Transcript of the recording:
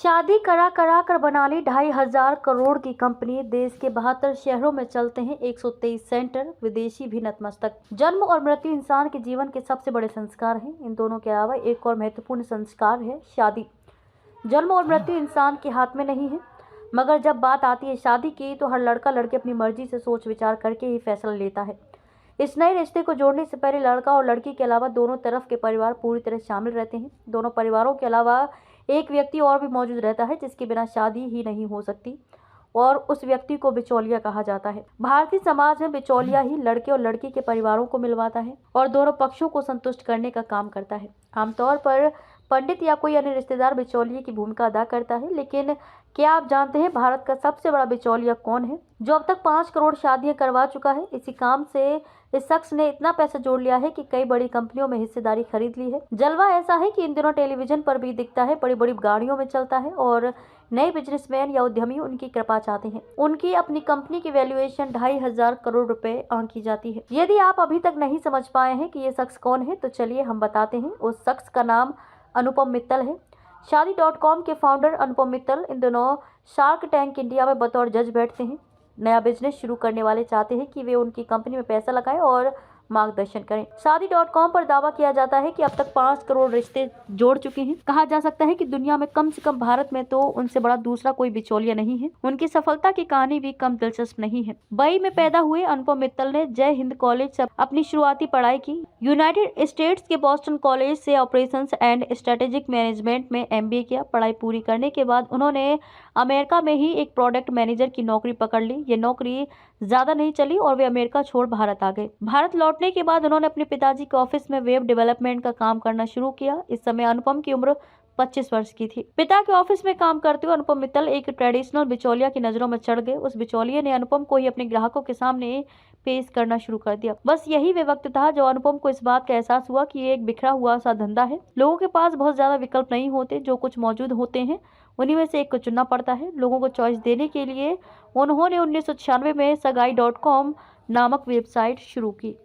शादी करा करा कर बना ली 2,500 करोड़ की कंपनी। देश के 72 शहरों में चलते हैं 123 सेंटर। विदेशी भी नतमस्तक। जन्म और मृत्यु इंसान के जीवन के सबसे बड़े संस्कार हैं। इन दोनों के अलावा एक और महत्वपूर्ण संस्कार है शादी। जन्म और मृत्यु इंसान के हाथ में नहीं है, मगर जब बात आती है शादी की तो हर लड़का लड़की अपनी मर्जी से सोच विचार करके ही फैसला लेता है। इस नए रिश्ते को जोड़ने से पहले लड़का और लड़की के अलावा दोनों तरफ के परिवार पूरी तरह शामिल रहते हैं। दोनों परिवारों के अलावा एक व्यक्ति और भी मौजूद रहता है जिसके बिना शादी ही नहीं हो सकती, और उस व्यक्ति को बिचौलिया कहा जाता है। भारतीय समाज में बिचौलिया ही लड़के और लड़की के परिवारों को मिलवाता है और दोनों पक्षों को संतुष्ट करने का काम करता है। आमतौर पर पंडित या कोई अन्य रिश्तेदार बिचौलिए की भूमिका अदा करता है, लेकिन क्या आप जानते हैं भारत का सबसे बड़ा बिचौलिया कौन है, जो अब तक 5 करोड़ शादियां करवा चुका है? इसी काम से इस शख्स ने इतना पैसा जोड़ लिया है कि कई बड़ी कंपनियों में हिस्सेदारी खरीद ली है। जलवा ऐसा है कि इन दिनों टेलीविजन पर भी दिखता है, बड़ी बड़ी गाड़ियों में चलता है और नए बिजनेसमैन या उद्यमी उनकी कृपा चाहते हैं। उनकी अपनी कंपनी की वैल्यूएशन 2,500 करोड़ रुपए आंकी जाती है। यदि आप अभी तक नहीं समझ पाए हैं कि ये शख्स कौन है, तो चलिए हम बताते हैं। उस शख्स का नाम अनुपम मित्तल है। शादी.com के फाउंडर अनुपम मित्तल इन दिनों शार्क टैंक इंडिया में बतौर जज बैठते हैं। नया बिजनेस शुरू करने वाले चाहते हैं कि वे उनकी कंपनी में पैसा लगाएं और मार्गदर्शन करें। शादी.com पर दावा किया जाता है कि अब तक 5 करोड़ रिश्ते जोड़ चुके हैं। कहा जा सकता है कि दुनिया में कम से कम भारत में तो उनसे बड़ा दूसरा कोई बिचौलिया नहीं है। उनकी सफलता की कहानी भी कम दिलचस्प नहीं है। बई में पैदा हुए अनुपम मित्तल ने जय हिंद कॉलेज से अपनी शुरुआती पढ़ाई की। यूनाइटेड स्टेट्स के बॉस्टन कॉलेज से ऑपरेशंस एंड स्ट्रेटेजिक मैनेजमेंट में MBA किया। पढ़ाई पूरी करने के बाद उन्होंने अमेरिका में ही एक प्रोडक्ट मैनेजर की नौकरी पकड़ ली। ये नौकरी ज्यादा नहीं चली और वे अमेरिका छोड़ भारत आ गए। भारत लौटने के बाद उन्होंने अपने पिताजी के ऑफिस में वेब डेवलपमेंट का काम करना शुरू किया। इस समय अनुपम की उम्र 25 वर्ष की थी। पिता के ऑफिस में काम करते हुए अनुपम मित्तल एक ट्रेडिशनल बिचौलिया की नजरों में चढ़ गए। उस बिचौलिए ने अनुपम को ही अपने ग्राहकों के सामने पेश करना शुरू कर दिया। बस यही वे वक्त था जब अनुपम को इस बात का एहसास हुआ कि ये एक बिखरा हुआ सा धंधा है। लोगों के पास बहुत ज्यादा विकल्प नहीं होते, जो कुछ मौजूद होते हैं उन्हीं में से एक को चुनना पड़ता है। लोगों को चॉइस देने के लिए उन्होंने 1996 में सगाई.com नामक वेबसाइट शुरू की।